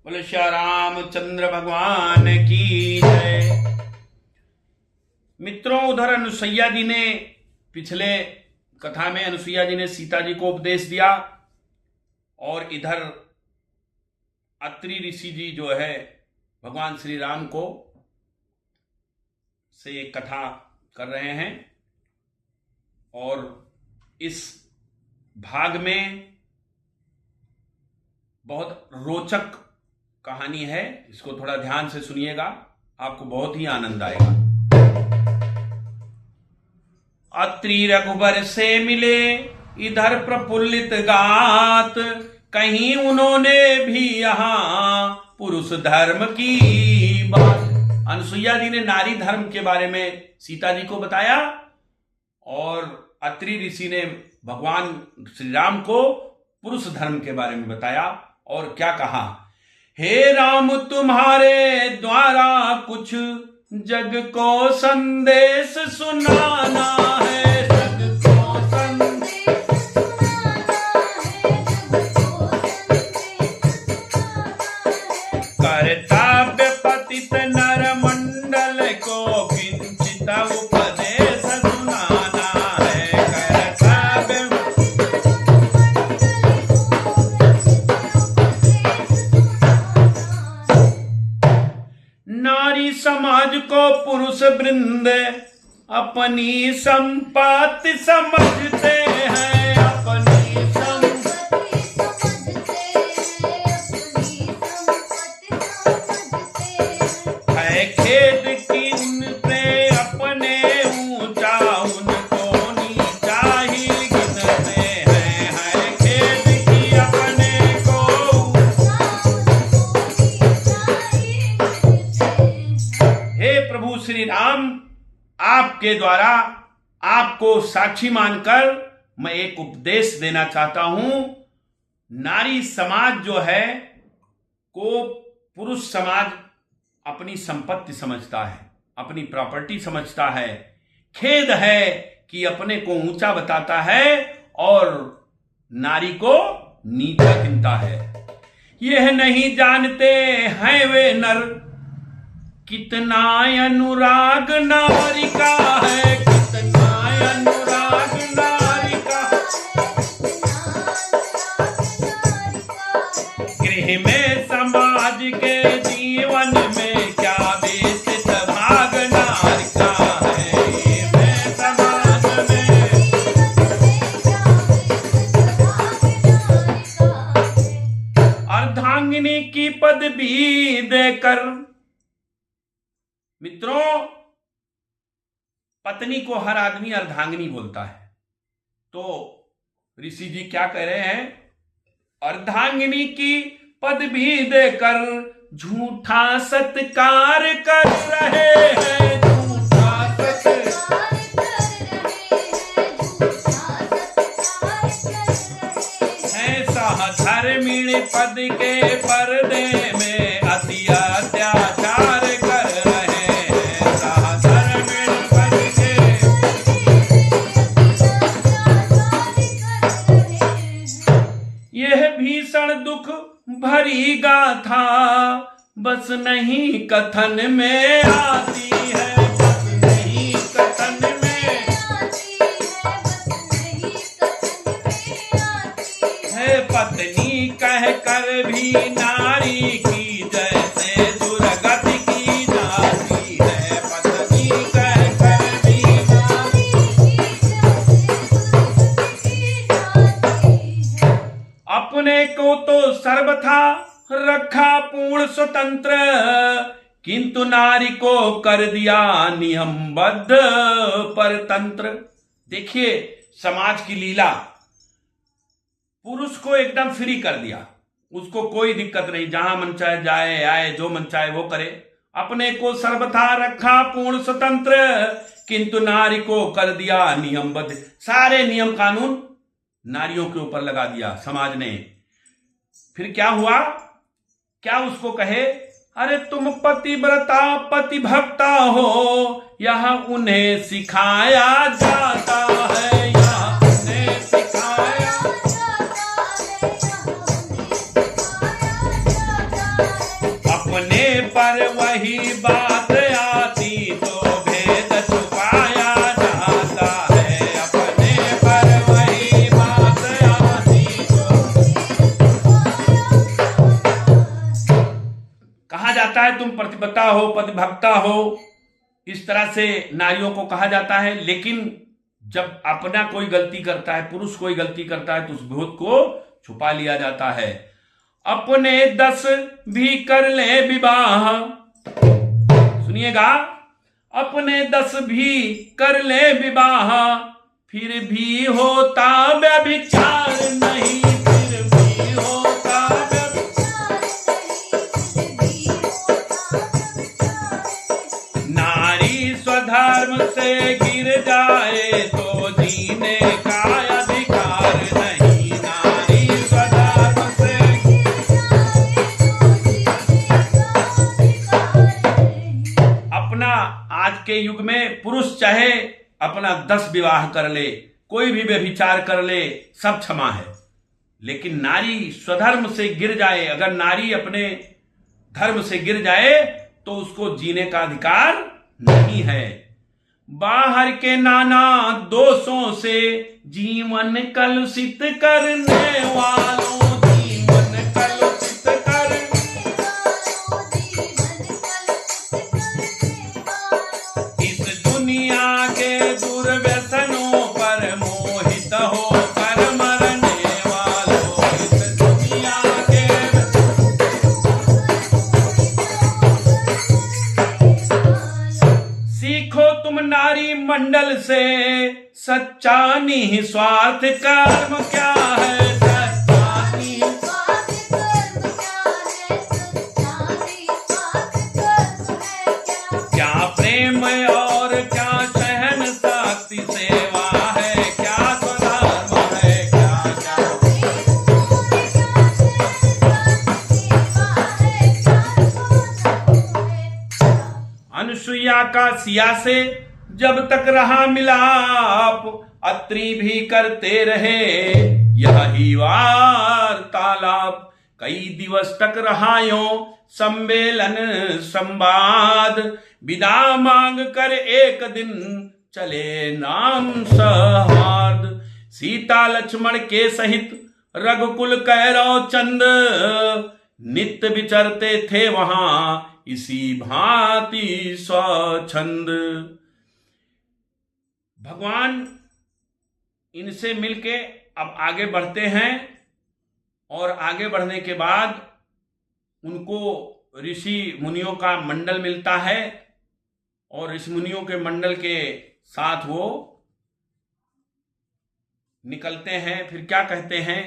बोले श्री रामचंद्र भगवान की जय। मित्रों, उधर अनुसुईया जी ने पिछले कथा में अनुसुईया जी ने सीता जी को उपदेश दिया और इधर अत्रि ऋषि जी जो है भगवान श्री राम को से एक कथा कर रहे हैं। और इस भाग में बहुत रोचक कहानी है, इसको थोड़ा ध्यान से सुनिएगा, आपको बहुत ही आनंद आएगा। अत्रि रघुबर से मिले इधर प्रफुल्लित गात, कहीं उन्होंने भी यहां पुरुष धर्म की बात। अनुसुईया जी ने नारी धर्म के बारे में सीता जी को बताया और अत्रि ऋषि ने भगवान श्री राम को पुरुष धर्म के बारे में बताया। और क्या कहा, हे राम तुम्हारे द्वारा कुछ जग को संदेश सुनाना है, जग को संदेश सुनाना है, जग को संदेश सुनाना है। कर्तव्य पतित नर मंडल को किंचित उपदेश सुनाना है, कर्तव्य नारी समाज को पुरुष वृंद अपनी संपत्ति समझते हैं, अपनी संपत्ति समझते हैं, अपनी संपत्ति समझते हैं। है खेद कि उनसे अपने ऊंचा उनको नीचा ही गिनते हैं, है खेद कि अपने को हे प्रभु श्री राम, आपके द्वारा आपको साक्षी मानकर मैं एक उपदेश देना चाहता हूं। नारी समाज जो है को पुरुष समाज अपनी संपत्ति समझता है, अपनी प्रॉपर्टी समझता है। खेद है कि अपने को ऊंचा बताता है और नारी को नीचा गिनता है। यह नहीं जानते हैं वे नर कितना अनुराग नारी का है, कितना अनुराग नारी का गृह में समाज के जीवन में क्या व्यतीत भाग नारी का है, में समाज में अर्धांगिनी की पदवी देकर। मित्रों, पत्नी को हर आदमी अर्धांगिनी बोलता है, तो ऋषि जी क्या कह रहे हैं, अर्धांगिनी की पदवी देकर झूठा सत्कार कर रहे हैं, झूठा सत्कार है। सहधर्मिणी पद के पर्दे में अति अत्याचार कर रहे हैं, सहधर्मिणी पद के यह भीषण दुख भरी गाथा बस नहीं कथन में आती है, बस नहीं कथन में आती है। पत्नी कह कर भी नारी की जैसे दुर्गति की जाती है, पत्नी कह कर भी नारी की जैसे दुर्गति की जाती है। अपने को तो सर्वथा रखा पूर्ण स्वतंत्र, किंतु नारी को कर दिया नियमबद्ध परतंत्र। देखिए समाज की लीला, पुरुष को एकदम फ्री कर दिया, उसको कोई दिक्कत नहीं, जहां मन चाहे जाए आए, जो मन चाहे वो करे। अपने को सर्वथा रखा पूर्ण स्वतंत्र, किंतु नारी को कर दिया नियमबद्ध। सारे नियम कानून नारियों के ऊपर लगा दिया समाज ने। फिर क्या हुआ, क्या उसको कहे, अरे तुम पतिव्रता पतिभक्ता हो, यह उन्हें सिखाया जाता है, यह उन्हें सिखाया जाता है। वही बात आती तो भेद छुपाया जाता है, अपने पर वही बात आती तो। कहा जाता है तुम प्रतिबद्धा हो, पतिभक्ता हो, इस तरह से नारियों को कहा जाता है। लेकिन जब अपना कोई गलती करता है, पुरुष कोई गलती करता है, तो उस भेद को छुपा लिया जाता है। अपने 10 भी कर ले विवाह, सुनिएगा, अपने 10 भी कर ले विवाह, फिर भी होता व्यभिचार नहीं, फिर भी होता व्यभिचार नहीं। नारी स्वधर्म से गिर जाए तो जीने का अधिकार नहीं, नारी स्वधर्म से अपना आज के युग में पुरुष चाहे अपना 10 विवाह कर ले, कोई भी व्यभिचार कर ले, सब क्षमा है। लेकिन नारी स्वधर्म से गिर जाए, अगर नारी अपने धर्म से गिर जाए तो उसको जीने का अधिकार नहीं है। बाहर के नाना दोषों से जीवन कलुषित करने वालों, जीवन कलुषित करने वालों, इस दुनिया के दुर्व्यसनों पर मोहित होकर मरने वालों, इस दुनिया के सीखो तुम नारी मंडल से सच्चा निस्वार्थ कर्म क्या है, सच्चा निस्वार्थ कर्म क्या है, सच्चा निस्वार्थ कर्म है क्या, क्या प्रेम और क्या सहन शक्ति सेवा है, क्या स्वधर्म है क्या, क्या प्रेम और क्या सहन शक्ति सेवा है, क्या स्वधर्म है। अनुसुईया का सिया से जब तक रहा मिलाप, अत्रि भी करते रहे यही वार्तालाप, कई दिवस तक रहा यूं सम्मेलन संवाद, विदा मांग कर एक दिन चले नाम सौहार्द, सीता लक्ष्मण के सहित रघुकुल कैरव चंद, नित्य विचरते थे वहां इसी भांति स्वच्छंद। भगवान इनसे मिलके अब आगे बढ़ते हैं और आगे बढ़ने के बाद उनको ऋषि मुनियों का मंडल मिलता है और ऋषि मुनियों के मंडल के साथ वो निकलते हैं। फिर क्या कहते हैं,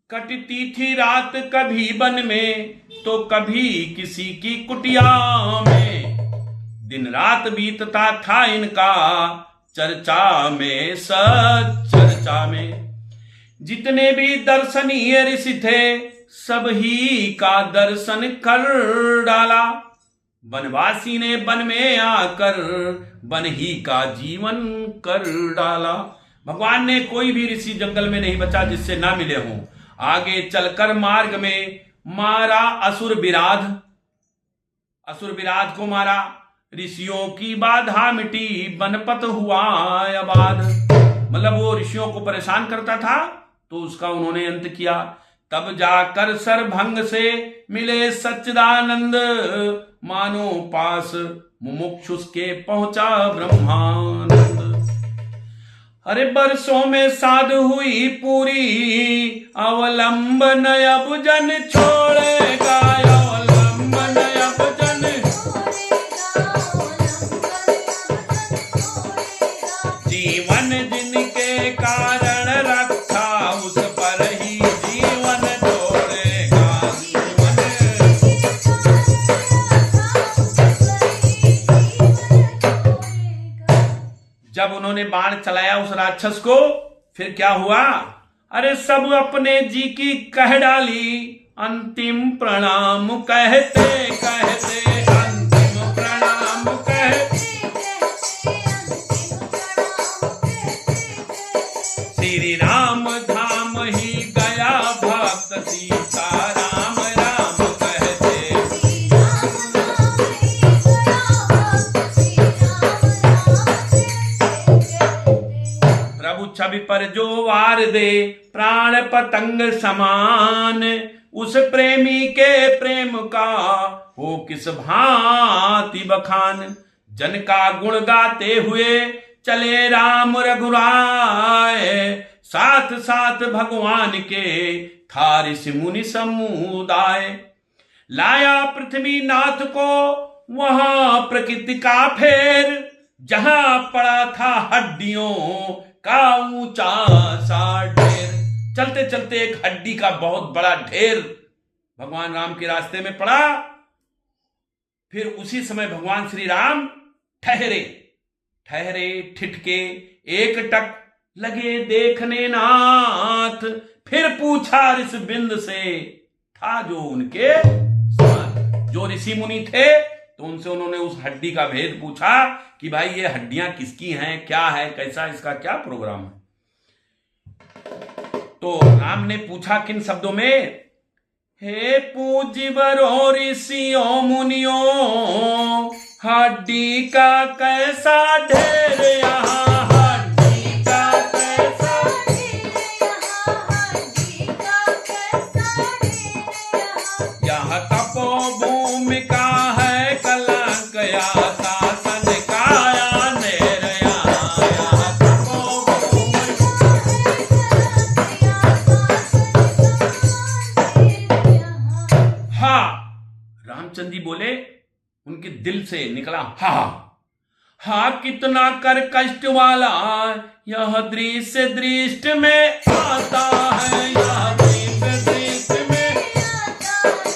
कटती थी रात कभी वन में तो कभी किसी की कुटिया में, दिन रात बीतता था इनका चर्चा में सच्चर्चा में, जितने भी दर्शनीय ऋषि थे सब ही का दर्शन कर डाला, वनवासी ने वन में आकर वन ही का जीवन कर डाला। भगवान ने कोई भी ऋषि जंगल में नहीं बचा जिससे ना मिले हों। आगे चलकर मार्ग में मारा असुर विराध, असुर विराध को मारा, ऋषियों की बाधा मिटी बनपत हुआ आबाद। मतलब वो ऋषियों को परेशान करता था तो उसका उन्होंने अंत किया। तब जाकर सरभंग से मिले सच्चिदानंद, मानो पास मुमुक्षुस के पहुंचा ब्रह्मानंद। अरे बरसों में साध हुई पूरी, अवलंबन अब जन छोड़ेगा, अवलंबन अब जन जीवन जिनके कारण रखा उस पर ही जीवन छोड़ेगा, जीवन। जब उन्होंने बाण चलाया उस राक्षस को, फिर क्या हुआ, अरे सब अपने जी की कह डाली, अंतिम प्रणाम कहते कहते, अंतिम प्रणाम कहते श्री राम धाम ही गया भक्त सीता राम राम कहते। कवि पर जो वार दे प्राण पतंग समान, उस प्रेमी के प्रेम का हो किस भांति बखान। जन का गुण गाते हुए चले राम रघुराय, साथ साथ भगवान के था ऋषि मुनि समुदाय। लाया पृथ्वी नाथ को वहां प्रकृति का फेर, जहां पड़ा था हड्डियों का ऊंचा सा ढेर। चलते चलते एक हड्डी का बहुत बड़ा ढेर भगवान राम के रास्ते में पड़ा। फिर उसी समय भगवान श्री राम ठहरे ठिठके एकटक लगे देखने नाथ। फिर पूछा ऋषि बिंद से था जो उनके साथ, जो ऋषि मुनि थे तो उनसे उन्होंने उस हड्डी का भेद पूछा कि भाई ये हड्डियां किसकी हैं, क्या है, कैसा, इसका क्या प्रोग्राम है। तो राम ने पूछा किन शब्दों में, हे पूज्यवरों ऋषियों मुनियों, हड्डी का कैसा ढेर यहाँ, हड्डी का कैसा ढेर यहाँ, हड्डी का कैसा ढेर यहाँ। यह तपोभूमि का है कलंक, या शासन का अंधेर यहाँ, यह तपोभूमि का है कलंक, या शासन का अंधेर यहाँ। हाँ, रामचंद्र जी बोले, उनके दिल से निकला हा कितना कर कष्ट वाला यह दृश्य दृष्टि में आता है, यह दृश्य दृष्टि में आता है, यह दृश्य दृष्टि में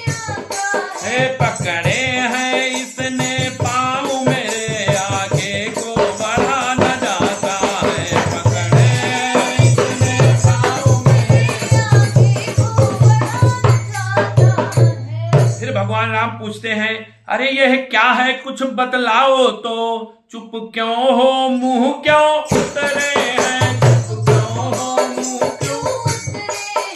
आता है। पकड़े हैं इसने पाँव मेरे, आगे को बढ़ा न जाता है। पकड़े हैं इसने पाँव मेरे, आगे को बढ़ा न जाता है। फिर भगवान राम पूछते हैं, अरे यह क्या है, कुछ बतलाओ तो। चुप क्यों हो, मुंह क्यों उतरे हैं, चुप क्यों हो, मुंह क्यों उतरे हैं,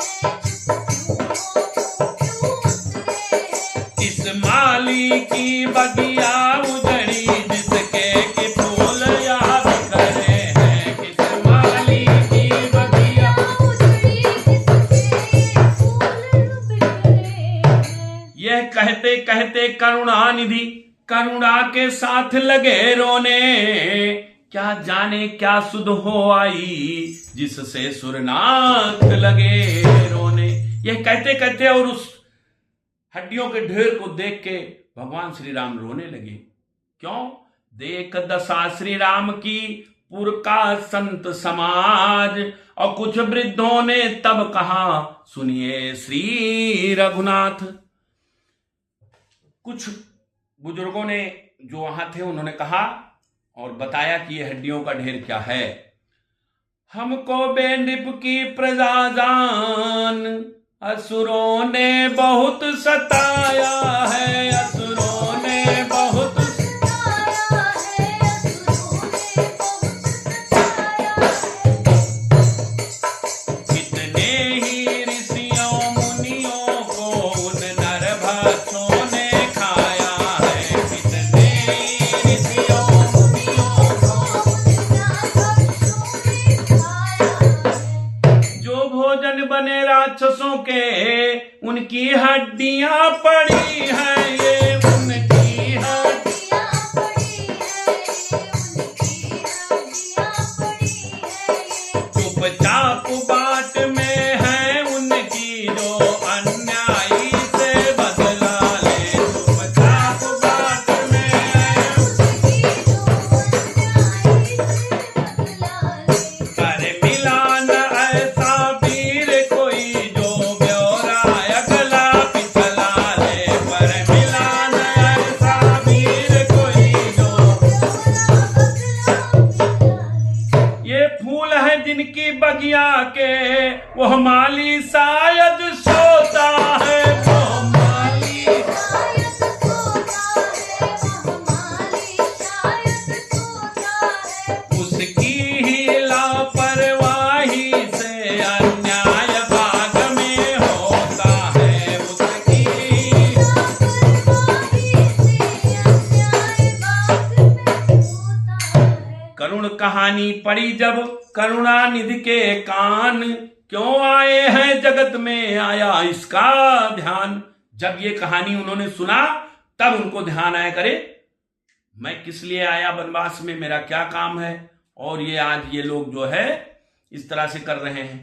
इस माली की बगिया उजड़ी जिसके कि फूल याद करे हैं, किस माली की बगिया उजड़ी जिसके फूल बिखरे हैं। यह कहते कहते करुणानिधि करुणा के साथ लगे रोने, क्या जाने क्या सुध हो आई जिससे सुरनाथ लगे रोने। यह कहते कहते और उस हड्डियों के ढेर को देख के भगवान श्री राम रोने लगे। क्यों? देख दशा श्री राम की पुर का संत समाज, और कुछ वृद्धों ने तब कहा सुनिए श्री रघुनाथ। कुछ बुजुर्गों ने जो वहां थे उन्होंने कहा और बताया कि ये हड्डियों का ढेर क्या है। हमको बेनृप की प्रजा जान असुरों ने बहुत सताया है, असुरों ने बहुत सताया है, असुरों ने बहुत सताया है। कितने ही ऋषियों मुनियों को उन नर भक्षों ने खाया है, कितने ही ऋषियों मुनियों को उन नर भक्षों ने खाया है। जो भोजन बने राक्षसों के उनकी हड्डियां पड़ी हैं, ये उनकी हड्डियां पड़ी हैं, ये उनकी हड्डियां पड़ी हैं। चुपचाप बाट में है उनकी जो अन्यायी से बदला ले, चुपचाप बाट में है उनकी जो अन्यायी से बदला ले। पर मिला न ऐसा वीर कोई जो ब्योरा अगला पिछला ले, पर मिला न ऐसा वीर कोई जो ब्योरा अगला पिछला ले। ये फूल है जिनकी बगिया के वह माली शायद सोता है, वह माली शायद सोता है, वह माली शायद सोता है। उसकी ही लापरवाही से अन्याय बाग में होता है, उसकी लापरवाही से अन्याय बाग में होता है। करुण कहानी पड़ी जब करुणानिधि के कान, क्यों आए हैं जगत में आया इसका ध्यान। जब ये कहानी उन्होंने सुना तब उनको ध्यान आया, करे मैं किस लिए आया वनवास में, मेरा क्या काम है, और ये आज ये लोग जो है इस तरह से कर रहे हैं।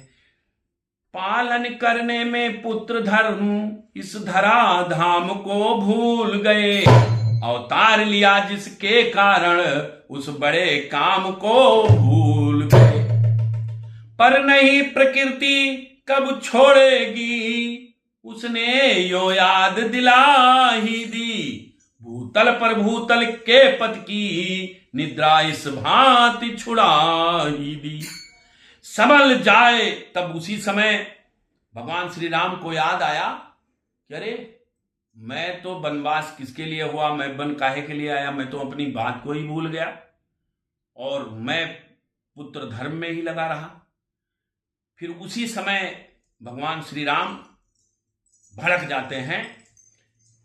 पालन करने में पुत्र धर्म इस धरा धाम को भूल गए, अवतार लिया जिसके कारण उस बड़े काम को भूल गए। पर नहीं प्रकृति कब छोड़ेगी, उसने यो याद दिला ही दी। भूतल पर भूतल के पद की निद्रा इस भांति छुड़ा ही दी। संभल जाए तब उसी समय भगवान श्री राम को याद आया कि अरे मैं तो वनवास किसके लिए हुआ, मैं वन काहे के लिए आया, मैं तो अपनी बात को ही भूल गया और मैं पुत्र धर्म में ही लगा रहा। फिर उसी समय भगवान श्री राम भड़क जाते हैं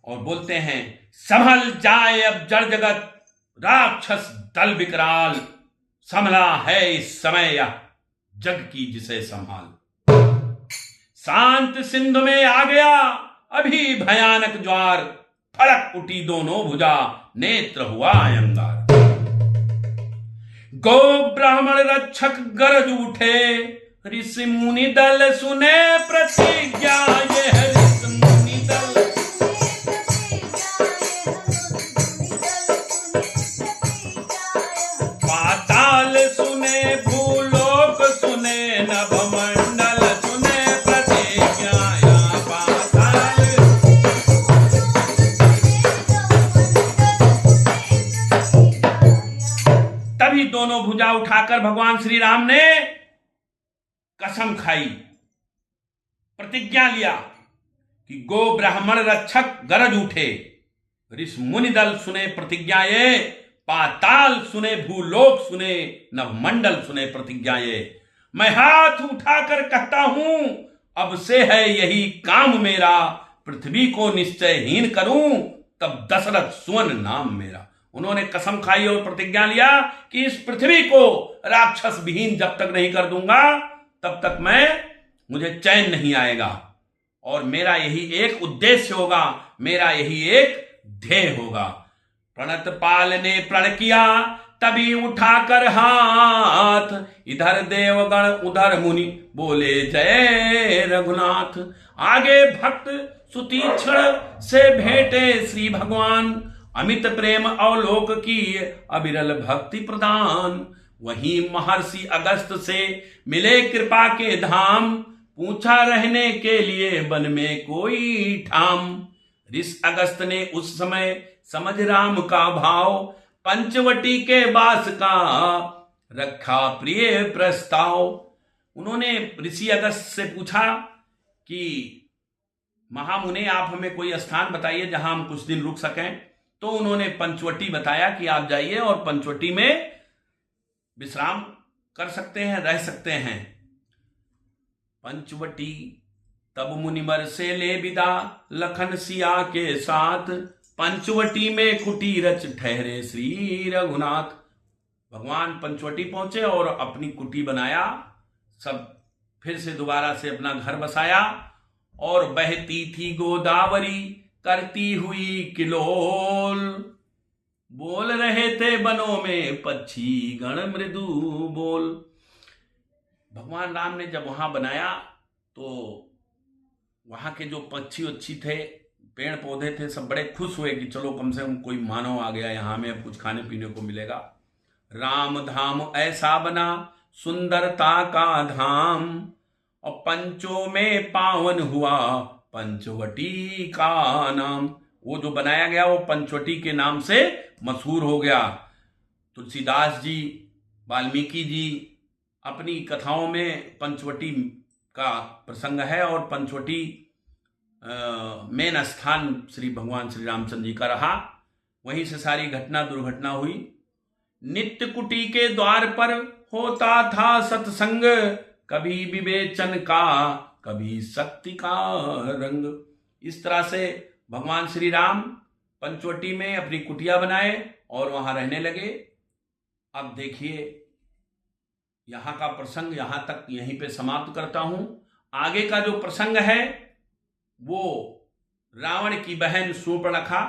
और बोलते हैं, संभल जाए अब जड़ जगत राक्षस दल विकराल, संभला है इस समय यह जग की जिसे संभाल। शांत सिंधु में आ गया अभी भयानक ज्वार, फड़क उठी दोनों भुजा नेत्र हुआ अंगार। गो ब्राह्मण रक्षक गरज उठे, ऋषि मुनि दल सुने प्रतिज्ञा, ये है ऋषि मुनि दल। पाताल सुने भूलोक सुने नभमंडल सुने प्रतिज्ञा, पाताल। तभी दोनों भुजा उठाकर भगवान श्री राम ने कसम खाई, प्रतिज्ञा लिया कि गो ब्राह्मण रक्षक गरज उठे, ऋषि मुनि दल सुने प्रतिज्ञा ये, पाताल सुने भूलोक सुने नवमंडल सुने प्रतिज्ञा ये। मैं हाथ उठाकर कहता हूं अब से है यही काम मेरा, पृथ्वी को निश्चयहीन करूं तब दशरथ सुवन नाम मेरा। उन्होंने कसम खाई और प्रतिज्ञा लिया कि इस पृथ्वी को राक्षस विहीन जब तक नहीं कर दूंगा तब तक मुझे चैन नहीं आएगा और मेरा यही एक उद्देश्य होगा, मेरा यही एक ध्येय होगा। प्रणत पाल ने प्रण किया तभी उठाकर हाथ, इधर देवगण उधर मुनि बोले जय रघुनाथ। आगे भक्त सुतीक्षण से भेंटे श्री भगवान, अमित प्रेम अवलोक की अविरल भक्ति प्रदान। वहीं महर्षि अगस्त से मिले कृपा के धाम, पूछा रहने के लिए वन में कोई ठाम। ऋषि अगस्त ने उस समय समझ राम का भाव, पंचवटी के वास का रखा प्रिय प्रस्ताव। उन्होंने ऋषि अगस्त से पूछा कि महामुने आप हमें कोई स्थान बताइए जहां हम कुछ दिन रुक सकें। तो उन्होंने पंचवटी बताया कि आप जाइए और पंचवटी में विश्राम कर सकते हैं, रह सकते हैं। पंचवटी तब मुनिवर से ले विदा, लखन सिया के साथ, पंचवटी में कुटी रच ठहरे श्री रघुनाथ। भगवान पंचवटी पहुंचे और अपनी कुटी बनाया, सब फिर से दोबारा से अपना घर बसाया और बहती थी गोदावरी करती हुई किलोल, बोल रहे थे बनों में पक्षी गण मृदु बोल। भगवान राम ने जब वहां बनाया तो वहां के जो पक्षी वक्षी थे, पेड़ पौधे थे, सब बड़े खुश हुए कि चलो कम से कम कोई मानव आ गया यहाँ, में अब कुछ खाने पीने को मिलेगा। राम धाम ऐसा बना सुंदरता का धाम, और पंचों में पावन हुआ पंचवटी का नाम। वो जो बनाया गया वो पंचवटी के नाम से मशहूर हो गया। तुलसीदास जी, वाल्मीकि जी अपनी कथाओं में पंचवटी का प्रसंग है और पंचवटी मेन स्थान श्री भगवान श्री रामचंद्र जी का रहा। वहीं से सारी घटना दुर्घटना हुई। नित्य कुटी के द्वार पर होता था सत्संग, कभी विवेचन का कभी शक्ति का रंग। इस तरह से भगवान श्री राम पंचवटी में अपनी कुटिया बनाए और वहां रहने लगे। अब देखिए यहाँ का प्रसंग यहाँ तक यहीं पे समाप्त करता हूं। आगे का जो प्रसंग है वो रावण की बहन शूर्पणखा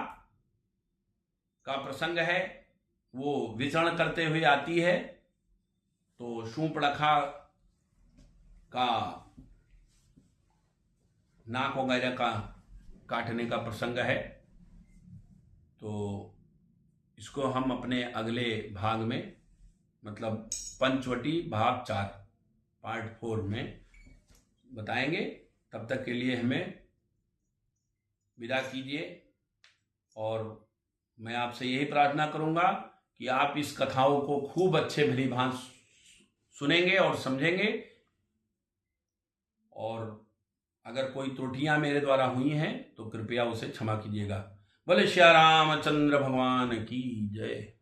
का प्रसंग है। वो विचरण करते हुए आती है, तो शूर्पणखा का नाक वगैरह का काटने का प्रसंग है। तो इसको हम अपने अगले भाग में, मतलब पंचवटी भाग 4 पार्ट 4 में बताएंगे। तब तक के लिए हमें विदा कीजिए, और मैं आपसे यही प्रार्थना करूंगा कि आप इस कथाओं को खूब अच्छे भली भांति सुनेंगे और समझेंगे, और अगर कोई त्रुटियां मेरे द्वारा हुई हैं तो कृपया उसे क्षमा कीजिएगा। बोले श्री रामचंद्र भगवान की जय।